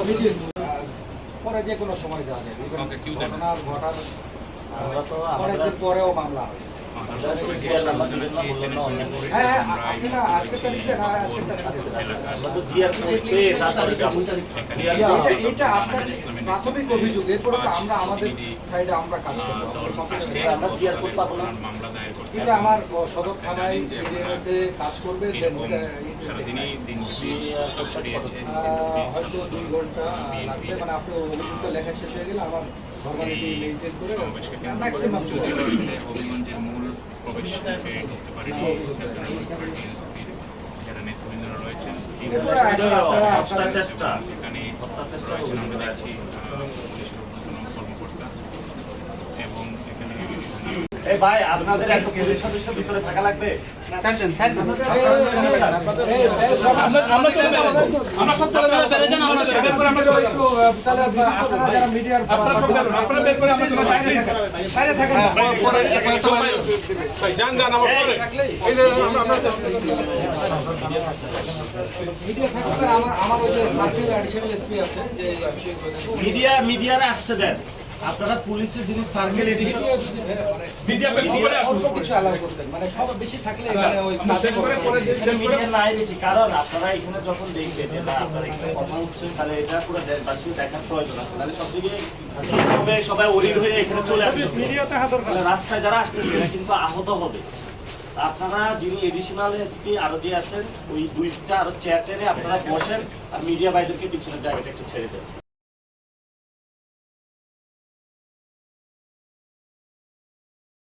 অভিজিৎ পরে যে কোনো সময় দেওয়া যাবে ঘটনার ঘটার অনেকদিন পরেও মামলা হয়। প্রাথমিক অভিযোগ এরপরে তো আমরা আমাদের সাইডে আমরা কাজ করবো। এটা আমার সদর থানায় কাজ করবে, হয়তো 2 ঘন্টা লাগবে। মানে আপনি অভিযোগটা লেখা শেষ হয়ে গেলে আমার ফর্মালিটি মেনটেন করে ম্যাক্সিমাম চলে যাবে। হবিগঞ্জের মূল প্রবেশ করতে পারেনি যারা নেতৃবৃন্দরা রয়েছেন সেখানে রয়েছেন আমরা দেখছি পুলিশের ঊর্ধ্বতন কর্মকর্তা এবং এখানে ভাই আপনাদের একটা পুলিশ সদস্য ভিতরে থাকা লাগবে। আমরা সব চলে যাবো, আপনারা যারা মিডিয়ার বাইরে থাকেন মিডিয়া থাকুক। আমার ওই যে সার্কেল অ্যাডিশনাল এসপি আছে যে মিডিয়ারে আসতে দেন। আপনারা পুলিশের যিনি সার্কেল এডিশন অল্প কিছু অ্যালাউ করতেন, মানে সব বেশি থাকলে এখানে ওই মিডিয়া নাই বেশি, কারণ আপনারা এখানে যখন দেখবেন যে না আপনারা এখানে কথা হচ্ছে তাহলে এটা পুরো দেশবাসী দেখার প্রয়োজন আছে। তাহলে সব দিকে সবাই অরির হয়ে এখানে চলে আসবে, রাস্তায় যারা আসতেছে এরা কিন্তু আহত হবে। আপনারা যিনি এডিশনাল এসপি আরো যে আছেন ওই 2টা আরো চেয়ার টেনে আপনারা বসেন আর মিডিয়া ভাইদেরকে পিছনের জায়গাটা একটু ছেড়ে দেন।